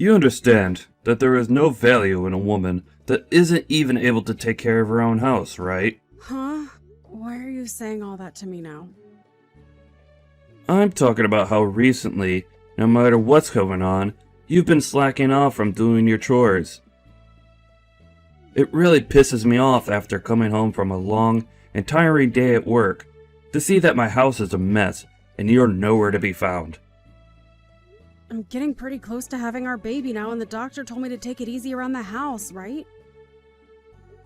You understand that there is no value in a woman that isn't even able to take care of her own house, right? Huh? Why are you saying all that to me now? I'm talking about how recently, no matter what's going on, you've been slacking off from doing your chores. It really pisses me off after coming home from a long and tiring day at work to see that my house is a mess and you're nowhere to be found. I'm getting pretty close to having our baby now, and the doctor told me to take it easy around the house, right?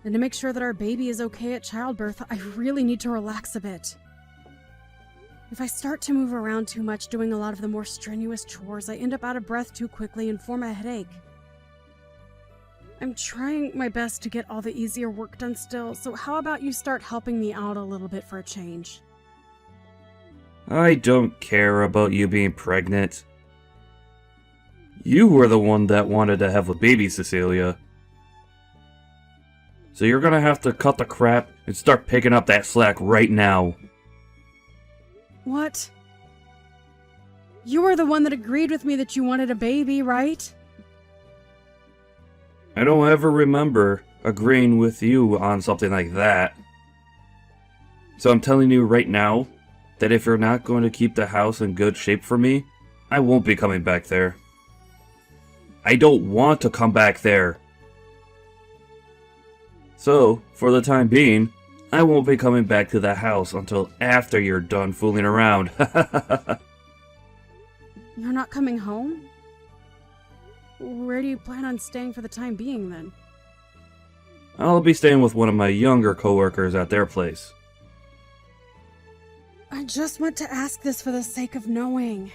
And to make sure that our baby is okay at childbirth, I really need to relax a bit. If I start to move around too much doing a lot of the more strenuous chores, I end up out of breath too quickly and form a headache. I'm trying my best to get all the easier work done still, so how about you start helping me out a little bit for a change? I don't care about you being pregnant. You were the one that wanted to have a baby, Cecilia. So you're gonna have to cut the crap and start picking up that slack right now. What? You were the one that agreed with me that you wanted a baby, right? I don't ever remember agreeing with you on something like that. So I'm telling you right now that if you're not going to keep the house in good shape for me, I won't be coming back there. I don't want to come back there. So, for the time being, I won't be coming back to the house until after you're done fooling around. You're not coming home? Where do you plan on staying for the time being, then? I'll be staying with one of my younger coworkers at their place. I just want to ask this for the sake of knowing.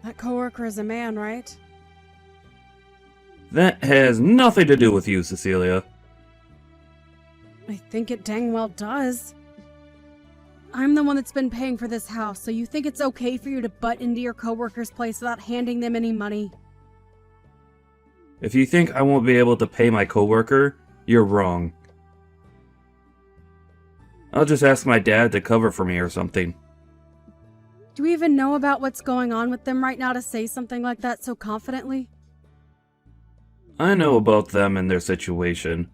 That coworker is a man, right? That has nothing to do with you, Cecilia. I think it dang well does. I'm the one that's been paying for this house, so you think it's okay for you to butt into your coworker's place without handing them any money? If you think I won't be able to pay my coworker, you're wrong. I'll just ask my dad to cover for me or something. Do we even know about what's going on with them right now to say something like that so confidently? I know about them and their situation.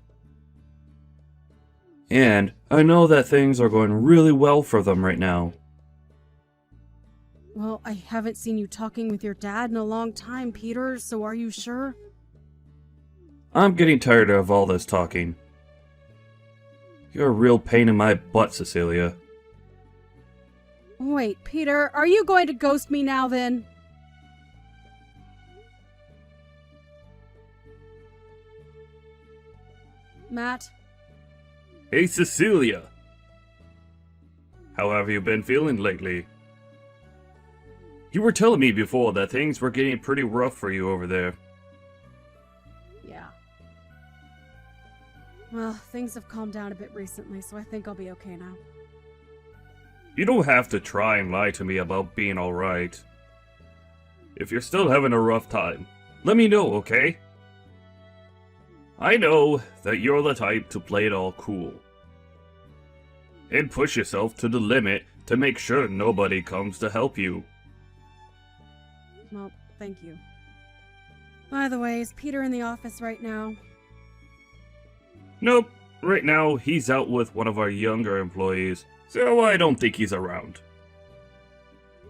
And I know that things are going really well for them right now. Well, I haven't seen you talking with your dad in a long time, Peter, so are you sure? I'm getting tired of all this talking. You're a real pain in my butt, Cecilia. Wait, Peter, are you going to ghost me now then? Matt? Hey, Cecilia! How have you been feeling lately? You were telling me before that things were getting pretty rough for you over there. Yeah. Well, things have calmed down a bit recently, so I think I'll be okay now. You don't have to try and lie to me about being alright. If you're still having a rough time, let me know, okay? I know that you're the type to play it all cool. And push yourself to the limit to make sure nobody comes to help you. Well, thank you. By the way, is Peter in the office right now? Nope, right now he's out with one of our younger employees, so I don't think he's around.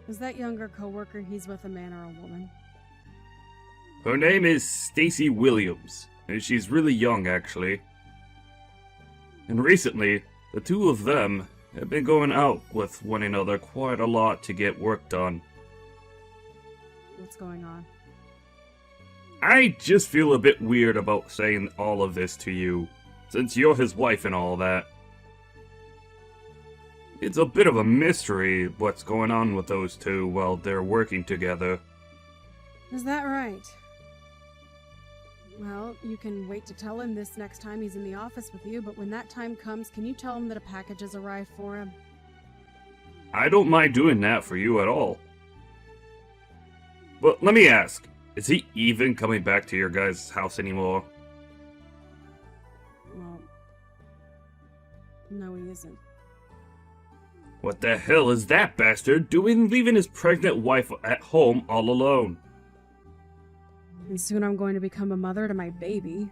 Is that younger coworker he's with a man or a woman? Her name is Stacy Williams, and she's really young actually. And recently, the two of them have been going out with one another quite a lot to get work done. What's going on? I just feel a bit weird about saying all of this to you, since you're his wife and all that. It's a bit of a mystery what's going on with those two while they're working together. Is that right? Well, you can wait to tell him this next time he's in the office with you, but when that time comes, can you tell him that a package has arrived for him? I don't mind doing that for you at all. But let me ask, is he even coming back to your guys' house anymore? Well, no, he isn't. What the hell is that bastard doing leaving his pregnant wife at home all alone? And soon I'm going to become a mother to my baby.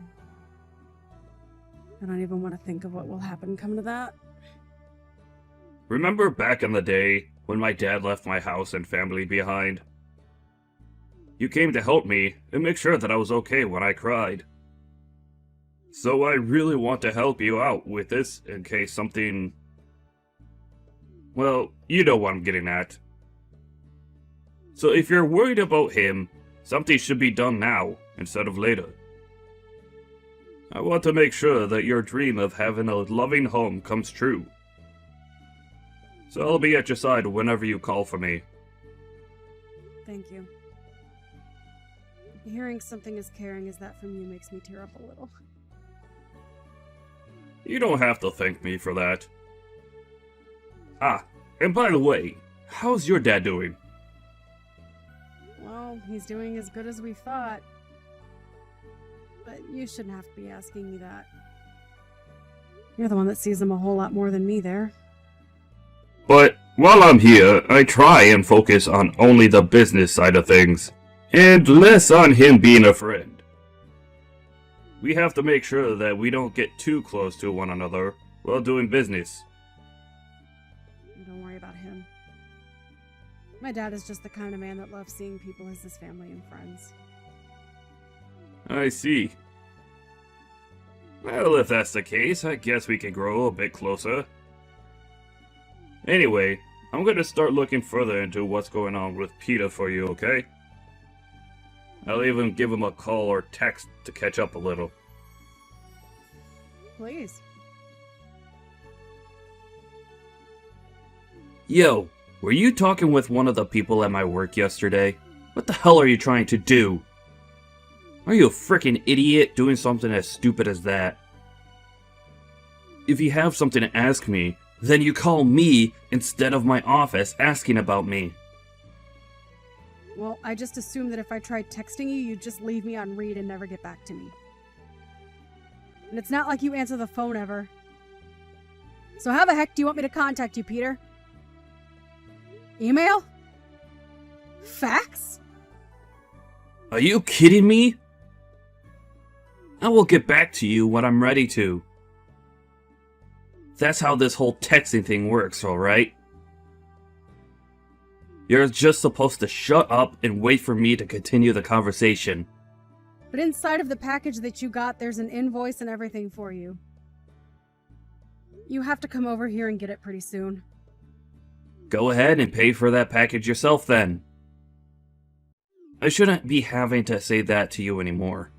I don't even want to think of what will happen come to that. Remember back in the day when my dad left my house and family behind? You came to help me and make sure that I was okay when I cried. So I really want to help you out with this in case something... Well, you know what I'm getting at. So if you're worried about him, something should be done now instead of later. I want to make sure that your dream of having a loving home comes true. So I'll be at your side whenever you call for me. Thank you. Hearing something as caring as that from you makes me tear up a little. You don't have to thank me for that. Ah, and by the way, how's your dad doing? Well, he's doing as good as we thought. But you shouldn't have to be asking me that. You're the one that sees him a whole lot more than me there. But while I'm here, I try and focus on only the business side of things, and less on him being a friend. We have to make sure that we don't get too close to one another while doing business. Don't worry about him. My dad is just the kind of man that loves seeing people as his family and friends. I see. Well, if that's the case, I guess we can grow a bit closer. Anyway, I'm gonna start looking further into what's going on with Peter for you, okay? I'll even give him a call or text to catch up a little. Please. Yo, were you talking with one of the people at my work yesterday? What the hell are you trying to do? Are you a frickin' idiot doing something as stupid as that? If you have something to ask me, then you call me instead of my office asking about me. Well, I just assumed that if I tried texting you, you'd just leave me on read and never get back to me. And it's not like you answer the phone ever. So how the heck do you want me to contact you, Peter? Email? Fax? Are you kidding me? I will get back to you when I'm ready to. That's how this whole texting thing works, alright? You're just supposed to shut up and wait for me to continue the conversation. But inside of the package that you got, there's an invoice and everything for you. You have to come over here and get it pretty soon. Go ahead and pay for that package yourself then. I shouldn't be having to say that to you anymore.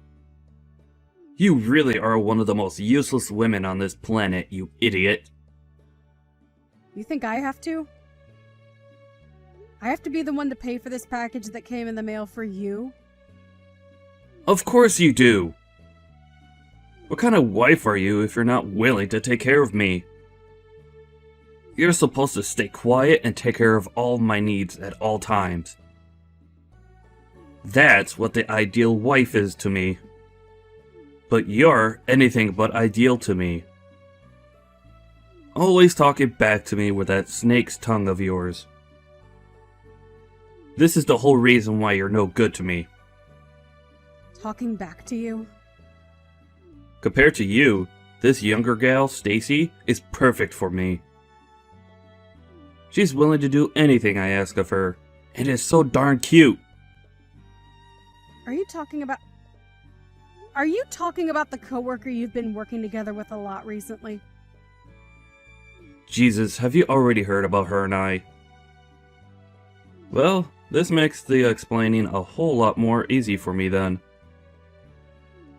You really are one of the most useless women on this planet, you idiot. You think I have to? I have to be the one to pay for this package that came in the mail for you? Of course you do. What kind of wife are you if you're not willing to take care of me? You're supposed to stay quiet and take care of all my needs at all times. That's what the ideal wife is to me. But you're anything but ideal to me. Always talking back to me with that snake's tongue of yours. This is the whole reason why you're no good to me. Talking back to you? Compared to you, this younger gal, Stacy, is perfect for me. She's willing to do anything I ask of her, and is so darn cute. Are you talking about the coworker you've been working together with a lot recently? Jesus, have you already heard about her and I? Well, this makes the explaining a whole lot more easy for me then.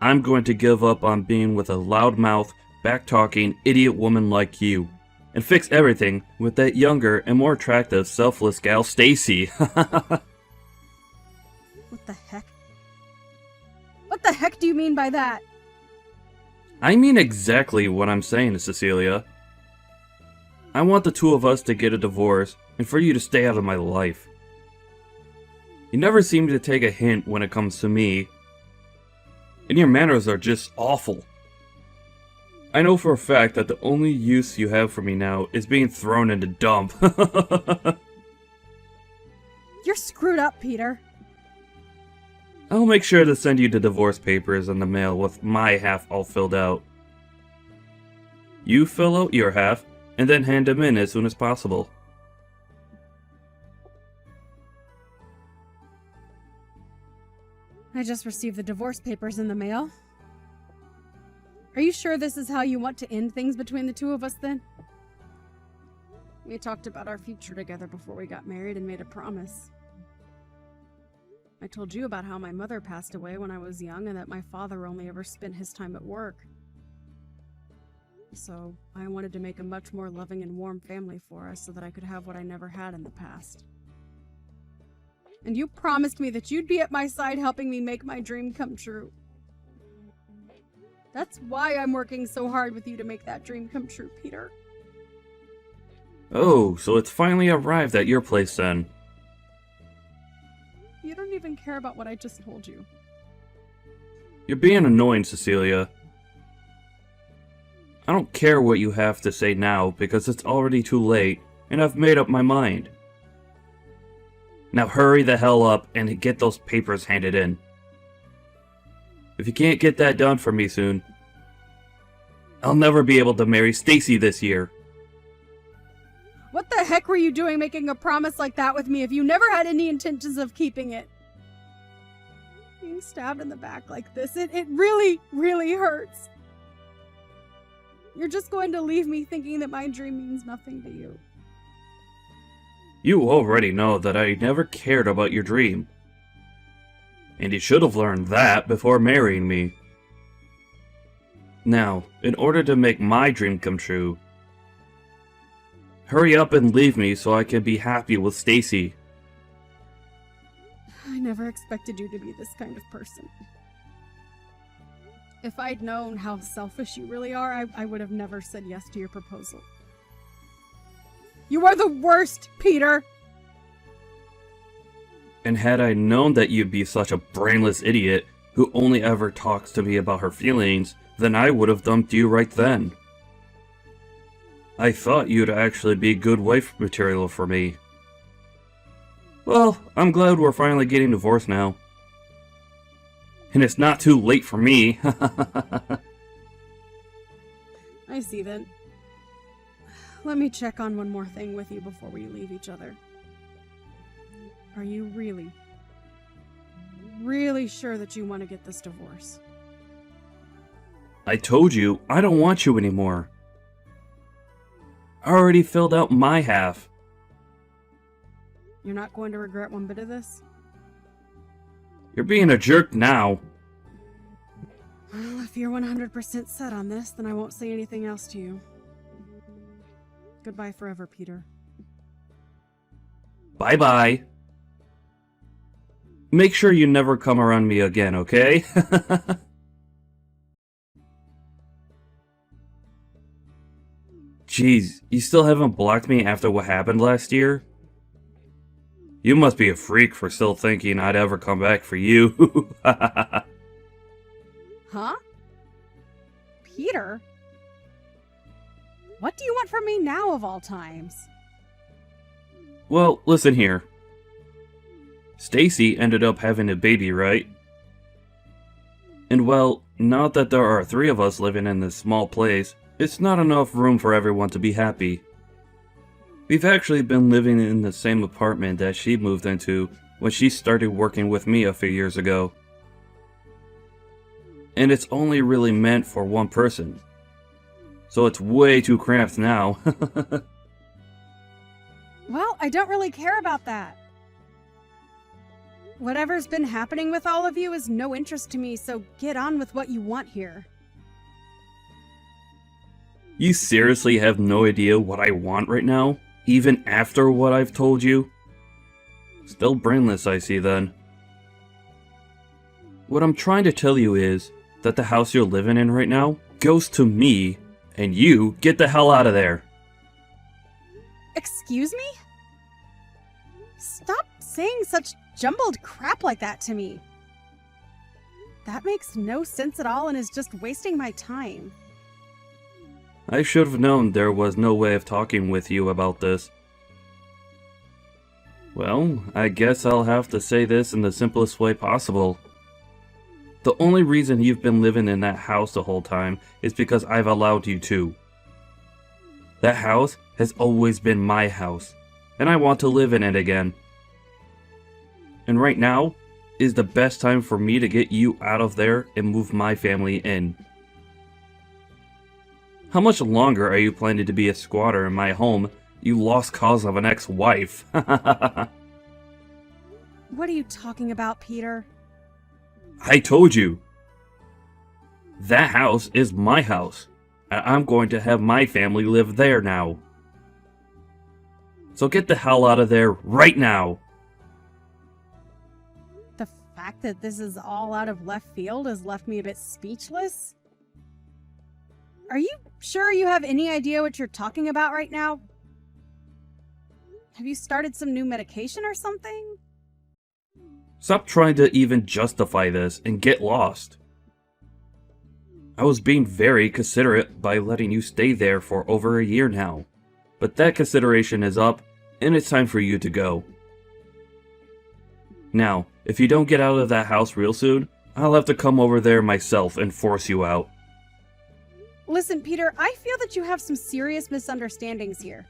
I'm going to give up on being with a loudmouth, back-talking idiot woman like you, and fix everything with that younger and more attractive, selfless gal, Stacy. What the heck? What the heck do you mean by that? I mean exactly what I'm saying, Cecilia. I want the two of us to get a divorce, and for you to stay out of my life. You never seem to take a hint when it comes to me, and your manners are just awful. I know for a fact that the only use you have for me now is being thrown in the dump. You're screwed up, Peter. I'll make sure to send you the divorce papers in the mail with my half all filled out. You fill out your half, and then hand them in as soon as possible. I just received the divorce papers in the mail. Are you sure this is how you want to end things between the two of us, then? We talked about our future together before we got married and made a promise. I told you about how my mother passed away when I was young and that my father only ever spent his time at work. So I wanted to make a much more loving and warm family for us so that I could have what I never had in the past. And you promised me that you'd be at my side helping me make my dream come true. That's why I'm working so hard with you to make that dream come true, Peter. Oh, so it's finally arrived at your place then. You don't even care about what I just told you. You're being annoying, Cecilia. I don't care what you have to say now because it's already too late and I've made up my mind. Now hurry the hell up and get those papers handed in. If you can't get that done for me soon, I'll never be able to marry Stacy this year. What the heck were you doing making a promise like that with me if you never had any intentions of keeping it? Being stabbed in the back like this, it really, really hurts. You're just going to leave me thinking that my dream means nothing to you. You already know that I never cared about your dream. And you should have learned that before marrying me. Now, in order to make my dream come true, hurry up and leave me so I can be happy with Stacy. I never expected you to be this kind of person. If I'd known how selfish you really are, I would have never said yes to your proposal. You are the worst, Peter! And had I known that you'd be such a brainless idiot who only ever talks to me about her feelings, then I would have dumped you right then. I thought you'd actually be good wife material for me. Well, I'm glad we're finally getting divorced now. And it's not too late for me. I see then. Let me check on one more thing with you before we leave each other. Are you really, really sure that you want to get this divorce? I told you, I don't want you anymore. I already filled out my half. You're not going to regret one bit of this? You're being a jerk now. Well, if you're 100% set on this, then I won't say anything else to you. Goodbye forever, Peter. Bye-bye. Make sure you never come around me again, okay? Jeez, you still haven't blocked me after what happened last year? You must be a freak for still thinking I'd ever come back for you. Huh? Peter? What do you want from me now of all times? Well, listen here. Stacy ended up having a baby, right? And well, now that there are 3 of us living in this small place, it's not enough room for everyone to be happy. We've actually been living in the same apartment that she moved into when she started working with me a few years ago. And it's only really meant for one person. So it's way too cramped now. Well, I don't really care about that. Whatever's been happening with all of you is no interest to me, so get on with what you want here. You seriously have no idea what I want right now? Even after what I've told you? Still brainless, I see then. What I'm trying to tell you is that the house you're living in right now goes to me, and you get the hell out of there. Excuse me? Stop saying such jumbled crap like that to me. That makes no sense at all and is just wasting my time. I should have known there was no way of talking with you about this. Well, I guess I'll have to say this in the simplest way possible. The only reason you've been living in that house the whole time is because I've allowed you to. That house has always been my house, and I want to live in it again. And right now is the best time for me to get you out of there and move my family in. How much longer are you planning to be a squatter in my home, you lost cause of an ex-wife? What are you talking about, Peter? I told you. That house is my house, and I'm going to have my family live there now. So get the hell out of there right now. The fact that this is all out of left field has left me a bit speechless. Are you sure you have any idea what you're talking about right now? Have you started some new medication or something? Stop trying to even justify this and get lost. I was being very considerate by letting you stay there for over a year now, but that consideration is up, and it's time for you to go. Now, if you don't get out of that house real soon, I'll have to come over there myself and force you out. Listen, Peter, I feel that you have some serious misunderstandings here.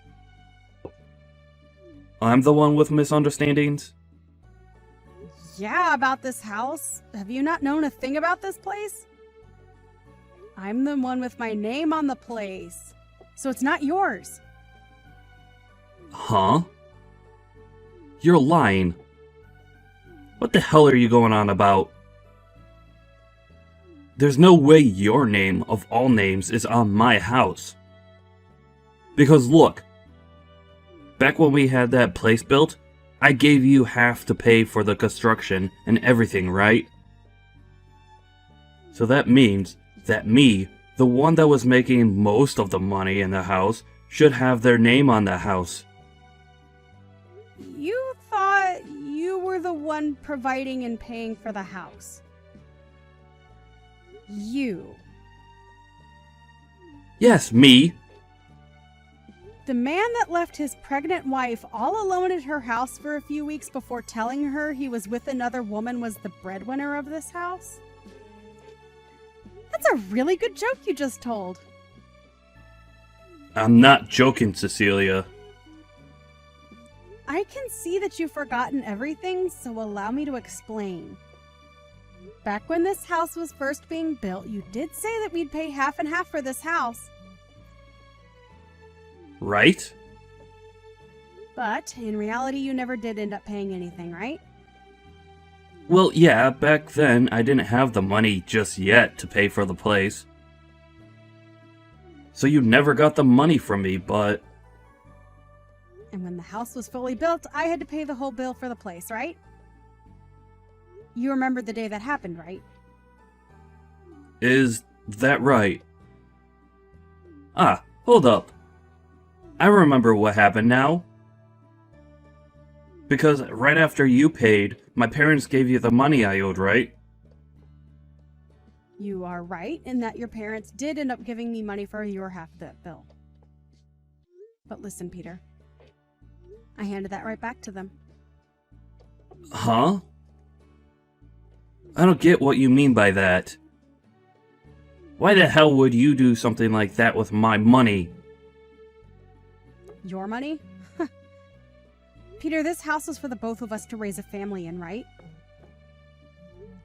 I'm the one with misunderstandings? Yeah, about this house. Have you not known a thing about this place? I'm the one with my name on the place, so it's not yours. Huh? You're lying. What the hell are you going on about? There's no way your name, of all names, is on my house. Because look, back when we had that place built, I gave you half to pay for the construction and everything, right? So that means that me, the one that was making most of the money in the house, should have their name on the house. You thought you were the one providing and paying for the house. You. Yes, me. The man that left his pregnant wife all alone at her house for a few weeks before telling her he was with another woman was the breadwinner of this house? That's a really good joke you just told. I'm not joking, Cecilia. I can see that you've forgotten everything, so allow me to explain. Back when this house was first being built, you did say that we'd pay half and half for this house. Right? But in reality, you never did end up paying anything, right? Well, yeah, back then I didn't have the money just yet to pay for the place. So you never got the money from me, but... And when the house was fully built, I had to pay the whole bill for the place, right? You remember the day that happened, right? Is that right? Ah, hold up. I remember what happened now. Because right after you paid, my parents gave you the money I owed, right? You are right in that your parents did end up giving me money for your half of that bill. But listen, Peter. I handed that right back to them. Huh? I don't get what you mean by that. Why the hell would you do something like that with my money? Your money? Peter, this house was for the both of us to raise a family in, right?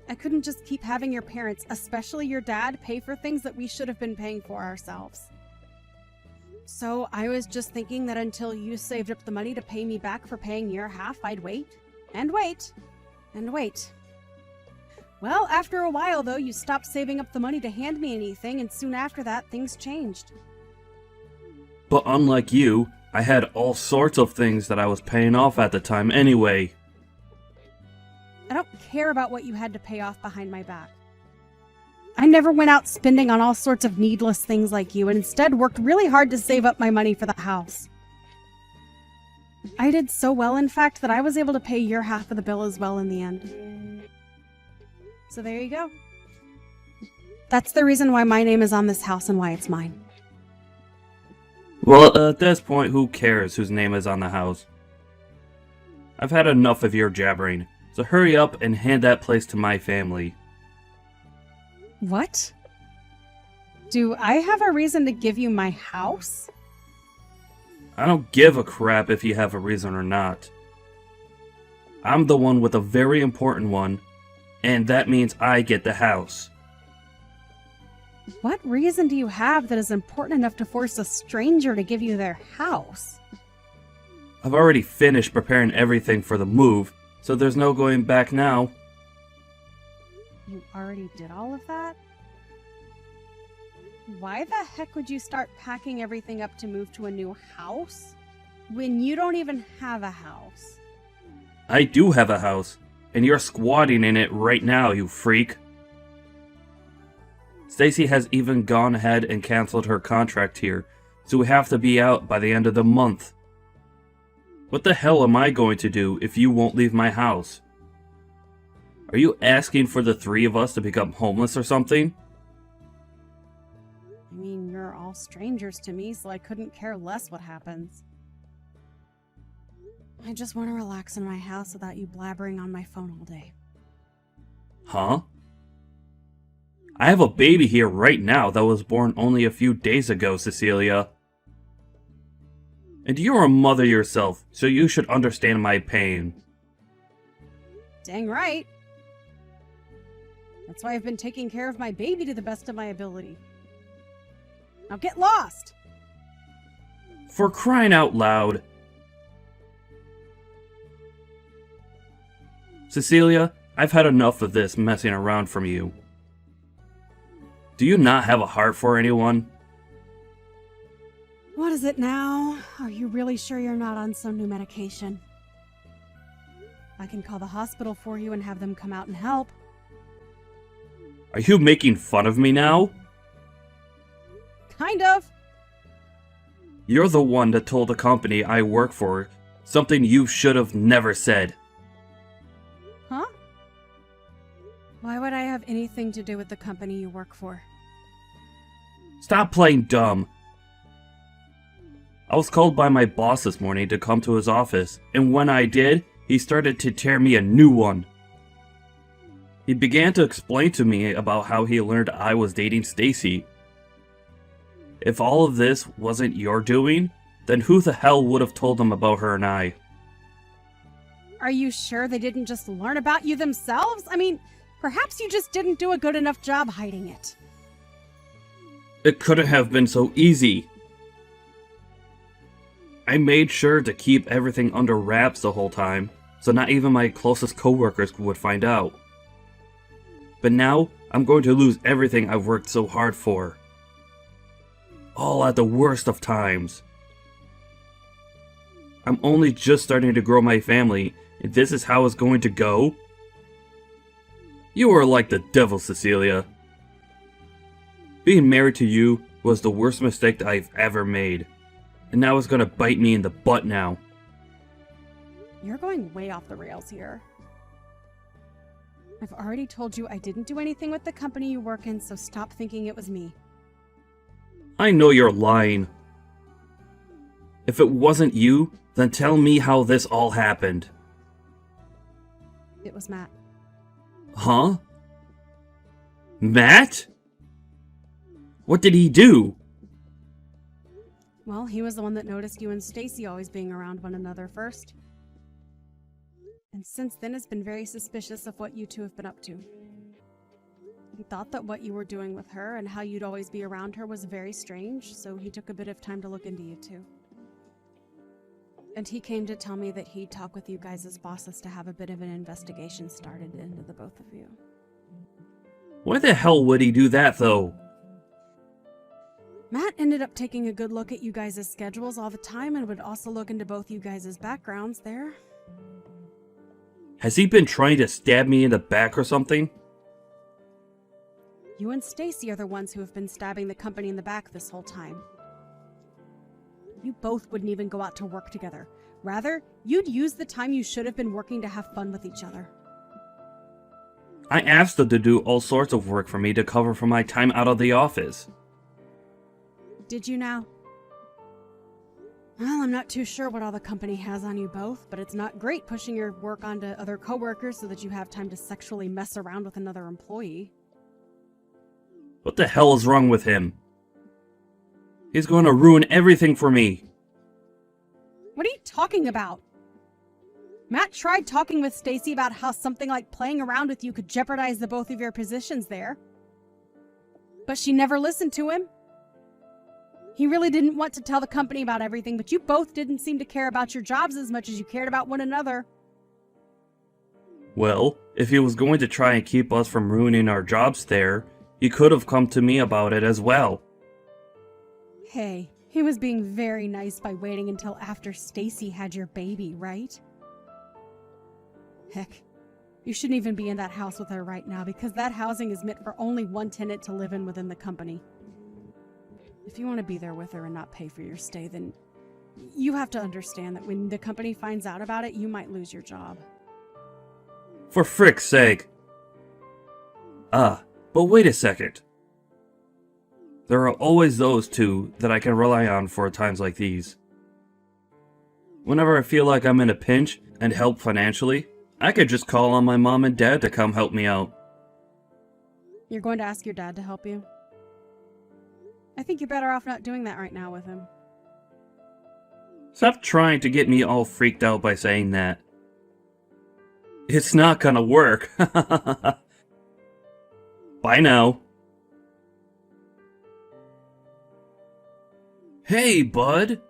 I couldn't just keep having your parents, especially your dad, pay for things that we should have been paying for ourselves. So I was just thinking that until you saved up the money to pay me back for paying your half, I'd wait, and wait, and wait. Well, after a while, though, you stopped saving up the money to hand me anything, and soon after that, things changed. But unlike you, I had all sorts of things that I was paying off at the time anyway. I don't care about what you had to pay off behind my back. I never went out spending on all sorts of needless things like you, and instead worked really hard to save up my money for the house. I did so well, in fact, that I was able to pay your half of the bill as well in the end. So there you go. That's the reason why my name is on this house and why it's mine. Well, at this point, who cares whose name is on the house? I've had enough of your jabbering, so hurry up and hand that place to my family. What? Do I have a reason to give you my house? I don't give a crap if you have a reason or not. I'm the one with a very important one, and that means I get the house. What reason do you have that is important enough to force a stranger to give you their house? I've already finished preparing everything for the move, so there's no going back now. You already did all of that? Why the heck would you start packing everything up to move to a new house when you don't even have a house? I do have a house, and you're squatting in it right now, you freak. Stacy has even gone ahead and canceled her contract here, so we have to be out by the end of the month. What the hell am I going to do if you won't leave my house? Are you asking for the three of us to become homeless or something? I mean, you're all strangers to me, so I couldn't care less what happens. I just want to relax in my house without you blabbering on my phone all day. Huh? I have a baby here right now that was born only a few days ago, Cecilia. And you're a mother yourself, so you should understand my pain. Dang right. That's why I've been taking care of my baby to the best of my ability. Now get lost! For crying out loud. Cecilia, I've had enough of this messing around from you. Do you not have a heart for anyone? What is it now? Are you really sure you're not on some new medication? I can call the hospital for you and have them come out and help. Are you making fun of me now? Kind of. You're the one that told the company I work for something you should have never said. Huh? Why would I have anything to do with the company you work for? Stop playing dumb. I was called by my boss this morning to come to his office, and when I did, he started to tear me a new one. He began to explain to me about how he learned I was dating Stacy. If all of this wasn't your doing, then who the hell would have told him about her and I? Are you sure they didn't just learn about you themselves? I mean, perhaps you just didn't do a good enough job hiding it. It couldn't have been so easy. I made sure to keep everything under wraps the whole time, so not even my closest coworkers would find out. But now, I'm going to lose everything I've worked so hard for. All at the worst of times. I'm only just starting to grow my family, and this is how it's going to go? You are like the devil, Cecilia. Being married to you was the worst mistake that I've ever made. And now it's gonna bite me in the butt now. You're going way off the rails here. I've already told you I didn't do anything with the company you work in, so stop thinking it was me. I know you're lying. If it wasn't you, then tell me how this all happened. It was Matt. Huh? Matt? What did he do? Well, he was the one that noticed you and Stacy always being around one another first. And since then has been very suspicious of what you two have been up to. He thought that what you were doing with her and how you'd always be around her was very strange, so he took a bit of time to look into you two. And he came to tell me that he'd talk with you guys as bosses to have a bit of an investigation started into the both of you. Why the hell would he do that, though? Matt ended up taking a good look at you guys' schedules all the time and would also look into both you guys' backgrounds there. Has he been trying to stab me in the back or something? You and Stacy are the ones who have been stabbing the company in the back this whole time. You both wouldn't even go out to work together. Rather, you'd use the time you should have been working to have fun with each other. I asked them to do all sorts of work for me to cover for my time out of the office. Did you now? Well, I'm not too sure what all the company has on you both, but it's not great pushing your work onto other coworkers so that you have time to sexually mess around with another employee. What the hell is wrong with him? He's going to ruin everything for me. What are you talking about? Matt tried talking with Stacy about how something like playing around with you could jeopardize the both of your positions there. But she never listened to him. He really didn't want to tell the company about everything, but you both didn't seem to care about your jobs as much as you cared about one another. Well, if he was going to try and keep us from ruining our jobs there, he could have come to me about it as well. Hey, he was being very nice by waiting until after Stacy had your baby, right? Heck, you shouldn't even be in that house with her right now because that housing is meant for only one tenant to live in within the company. If you want to be there with her and not pay for your stay, then you have to understand that when the company finds out about it, you might lose your job. For frick's sake. But wait a second. There are always those two that I can rely on for times like these. Whenever I feel like I'm in a pinch and help financially, I could just call on my mom and dad to come help me out. You're going to ask your dad to help you? I think you're better off not doing that right now with him. Stop trying to get me all freaked out by saying that. It's not gonna work. Bye now. Hey, bud.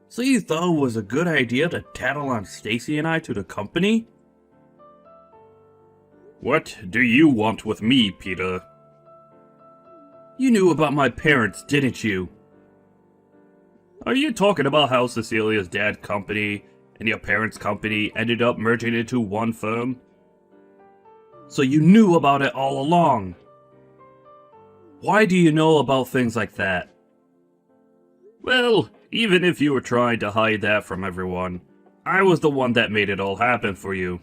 So you thought it was a good idea to tattle on Stacy and I to the company? What do you want with me, Peter? You knew about my parents, didn't you? Are you talking about how Cecilia's dad's company and your parents' company ended up merging into one firm? So you knew about it all along. Why do you know about things like that? Well, even if you were trying to hide that from everyone, I was the one that made it all happen for you.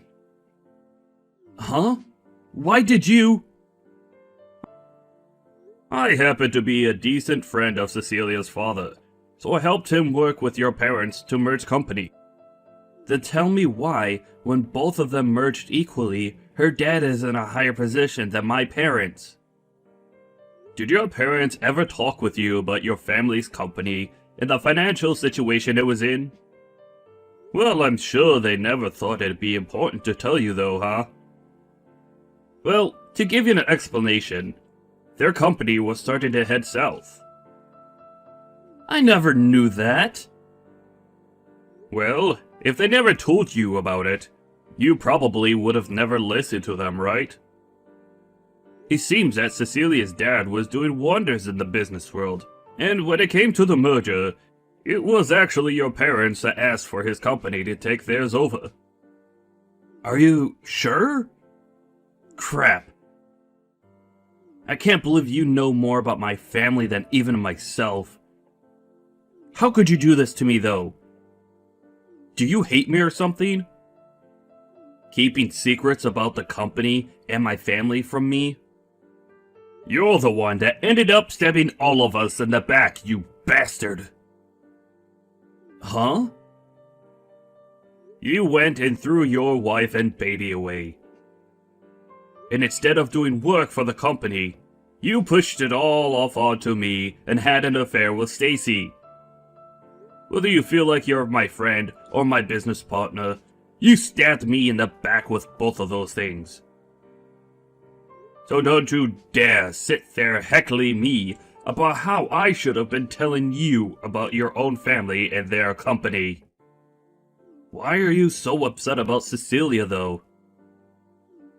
Huh? Why did you? I happen to be a decent friend of Cecilia's father, so I helped him work with your parents to merge company. Then tell me why, when both of them merged equally, her dad is in a higher position than my parents. Did your parents ever talk with you about your family's company and the financial situation it was in? Well, I'm sure they never thought it'd be important to tell you though, huh? Well, to give you an explanation, their company was starting to head south. I never knew that. Well, if they never told you about it, you probably would have never listened to them, right? It seems that Cecilia's dad was doing wonders in the business world, and when it came to the merger, it was actually your parents that asked for his company to take theirs over. Are you sure? Crap. I can't believe you know more about my family than even myself. How could you do this to me, though? Do you hate me or something? Keeping secrets about the company and my family from me? You're the one that ended up stabbing all of us in the back, you bastard! Huh? You went and threw your wife and baby away. And instead of doing work for the company, you pushed it all off onto me and had an affair with Stacy. Whether you feel like you're my friend or my business partner, you stabbed me in the back with both of those things. So don't you dare sit there heckling me about how I should have been telling you about your own family and their company. Why are you so upset about Cecilia, though?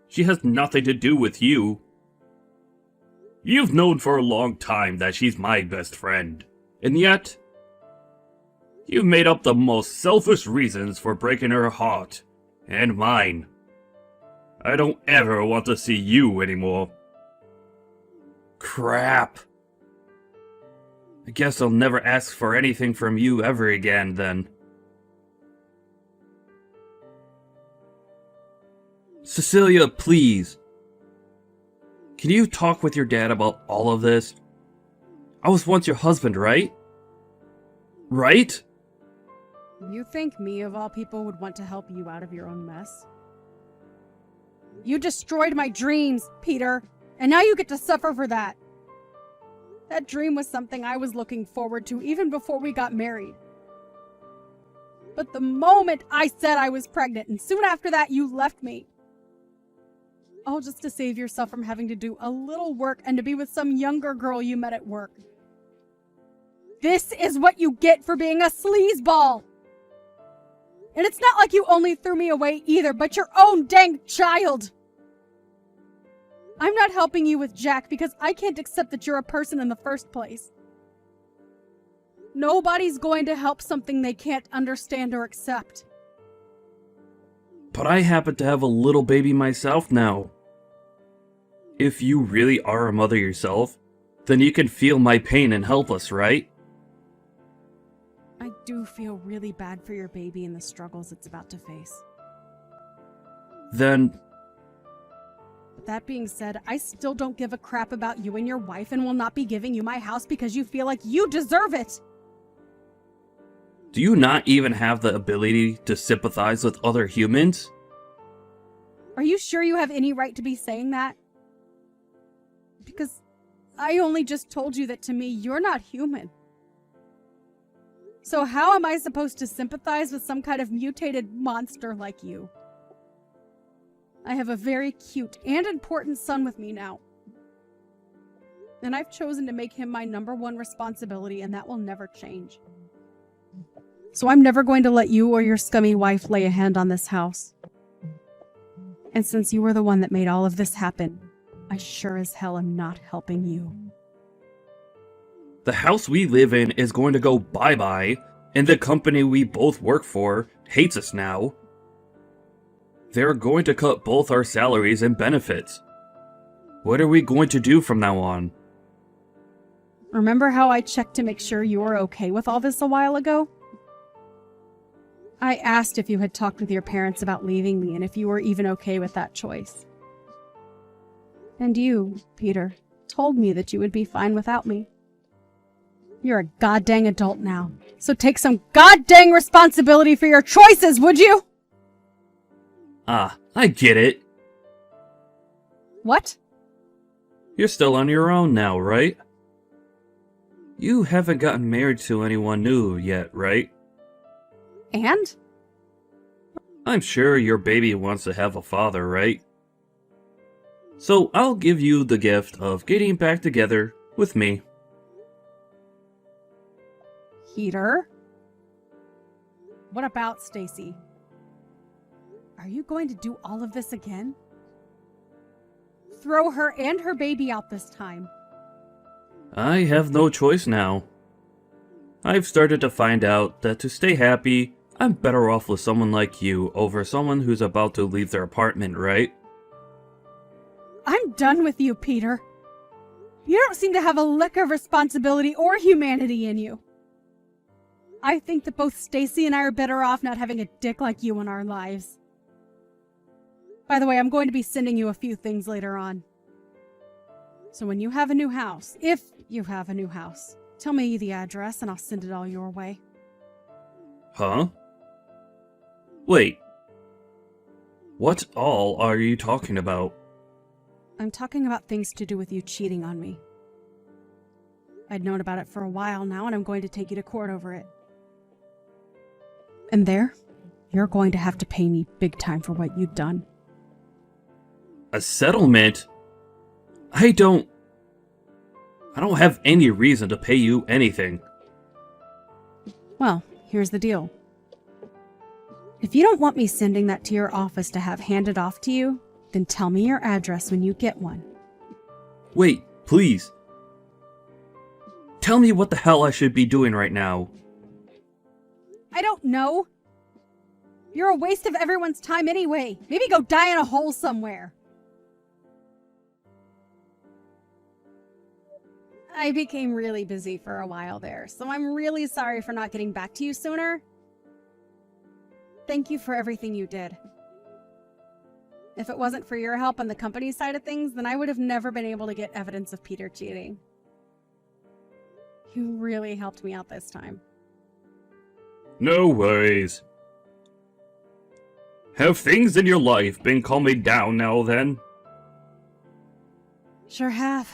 She has nothing to do with you. You've known for a long time that she's my best friend, and yet you've made up the most selfish reasons for breaking her heart, and mine. I don't ever want to see you anymore. Crap. I guess I'll never ask for anything from you ever again, then. Cecilia, please. Can you talk with your dad about all of this? I was once your husband, right? Right? You think me, of all people, would want to help you out of your own mess? You destroyed my dreams, Peter. And now you get to suffer for that. That dream was something I was looking forward to even before we got married. But the moment I said I was pregnant, and soon after that you left me, all just to save yourself from having to do a little work and to be with some younger girl you met at work. This is what you get for being a sleazeball! And it's not like you only threw me away either, but your own dang child! I'm not helping you with Jack because I can't accept that you're a person in the first place. Nobody's going to help something they can't understand or accept. But I happen to have a little baby myself now. If you really are a mother yourself, then you can feel my pain and help us, right? I do feel really bad for your baby and the struggles it's about to face. Then... But that being said, I still don't give a crap about you and your wife and will not be giving you my house because you feel like you deserve it! Do you not even have the ability to sympathize with other humans? Are you sure you have any right to be saying that? Because I only just told you that to me, you're not human. So how am I supposed to sympathize with some kind of mutated monster like you? I have a very cute and important son with me now. And I've chosen to make him my #1 responsibility, and that will never change. So I'm never going to let you or your scummy wife lay a hand on this house. And since you were the one that made all of this happen, I sure as hell am not helping you. The house we live in is going to go bye-bye, and the company we both work for hates us now. They're going to cut both our salaries and benefits. What are we going to do from now on? Remember how I checked to make sure you were okay with all this a while ago? I asked if you had talked with your parents about leaving me and if you were even okay with that choice. And you, Peter, told me that you would be fine without me. You're a goddamn adult now, so take some goddamn responsibility for your choices, would you? Ah, I get it. What? You're still on your own now, right? You haven't gotten married to anyone new yet, right? And? I'm sure your baby wants to have a father, right? So I'll give you the gift of getting back together with me. Peter? What about Stacy? Are you going to do all of this again? Throw her and her baby out this time. I have no choice now. I've started to find out that to stay happy, I'm better off with someone like you over someone who's about to leave their apartment, right? I'm done with you, Peter. You don't seem to have a lick of responsibility or humanity in you. I think that both Stacy and I are better off not having a dick like you in our lives. By the way, I'm going to be sending you a few things later on. So when you have a new house, if you have a new house, tell me the address and I'll send it all your way. Huh? Wait. What all are you talking about? I'm talking about things to do with you cheating on me. I'd known about it for a while now, and I'm going to take you to court over it. And there, you're going to have to pay me big time for what you've done. A settlement? I don't have any reason to pay you anything. Well, here's the deal. If you don't want me sending that to your office to have handed off to you, then tell me your address when you get one. Wait, please. Tell me what the hell I should be doing right now. I don't know. You're a waste of everyone's time anyway. Maybe go die in a hole somewhere. I became really busy for a while there, so I'm really sorry for not getting back to you sooner. Thank you for everything you did. If it wasn't for your help on the company side of things, then I would have never been able to get evidence of Peter cheating. You really helped me out this time. No worries. Have things in your life been calming down now then? Sure have.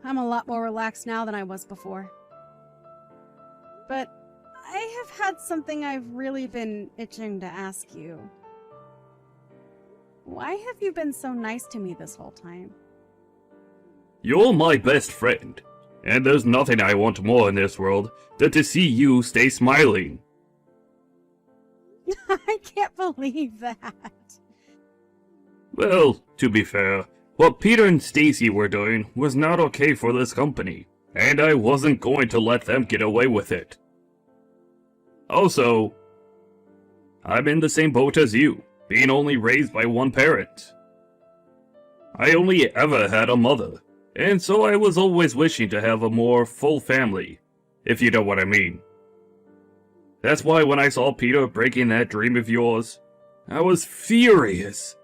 I'm a lot more relaxed now than I was before. But I have had something I've really been itching to ask you. Why have you been so nice to me this whole time? You're my best friend, and there's nothing I want more in this world than to see you stay smiling. I can't believe that. Well, to be fair, what Peter and Stacy were doing was not okay for this company, and I wasn't going to let them get away with it. Also, I'm in the same boat as you, being only raised by one parent. I only ever had a mother, and so I was always wishing to have a more full family, if you know what I mean. That's why when I saw Peter breaking that dream of yours, I was furious,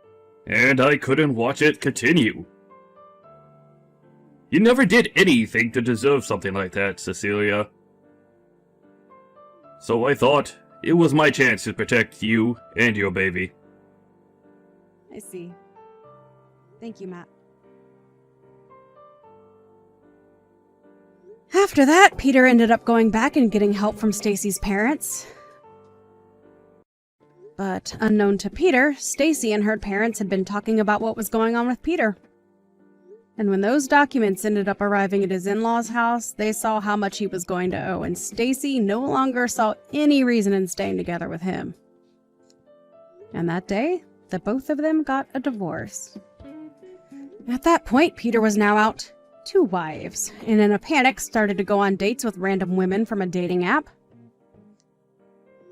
and I couldn't watch it continue. You never did anything to deserve something like that, Cecilia. So I thought it was my chance to protect you and your baby. I see. Thank you, Matt. After that, Peter ended up going back and getting help from Stacy's parents. But unknown to Peter, Stacy and her parents had been talking about what was going on with Peter. And when those documents ended up arriving at his in-laws' house, they saw how much he was going to owe, and Stacy no longer saw any reason in staying together with him. And that day, the both of them got a divorce. At that point, Peter was now out 2 wives, and in a panic started to go on dates with random women from a dating app.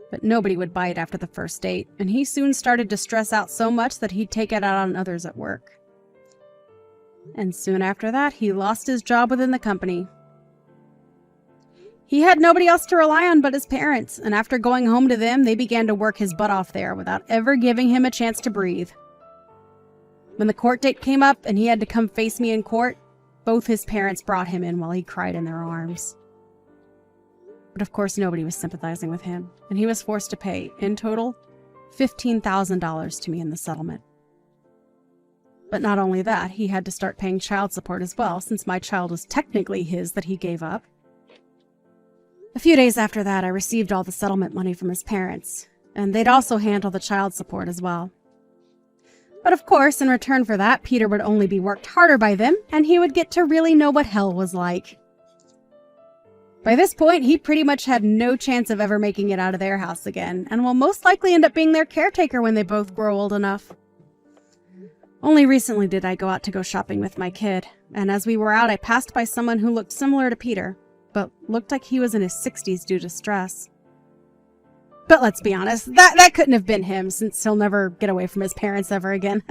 But nobody would bite after the first date, and he soon started to stress out so much that he'd take it out on others at work. And soon after that, he lost his job within the company. He had nobody else to rely on but his parents, and after going home to them, they began to work his butt off there without ever giving him a chance to breathe. When the court date came up and he had to come face me in court, both his parents brought him in while he cried in their arms. But of course nobody was sympathizing with him, and he was forced to pay, in total, $15,000 to me in the settlement. But not only that, he had to start paying child support as well, since my child was technically his that he gave up. A few days after that, I received all the settlement money from his parents, and they'd also handle the child support as well. But of course, in return for that, Peter would only be worked harder by them, and he would get to really know what hell was like. By this point, he pretty much had no chance of ever making it out of their house again, and will most likely end up being their caretaker when they both grow old enough. Only recently did I go out to go shopping with my kid, and as we were out, I passed by someone who looked similar to Peter, but looked like he was in his 60s due to stress. But let's be honest, that couldn't have been him, since he'll never get away from his parents ever again.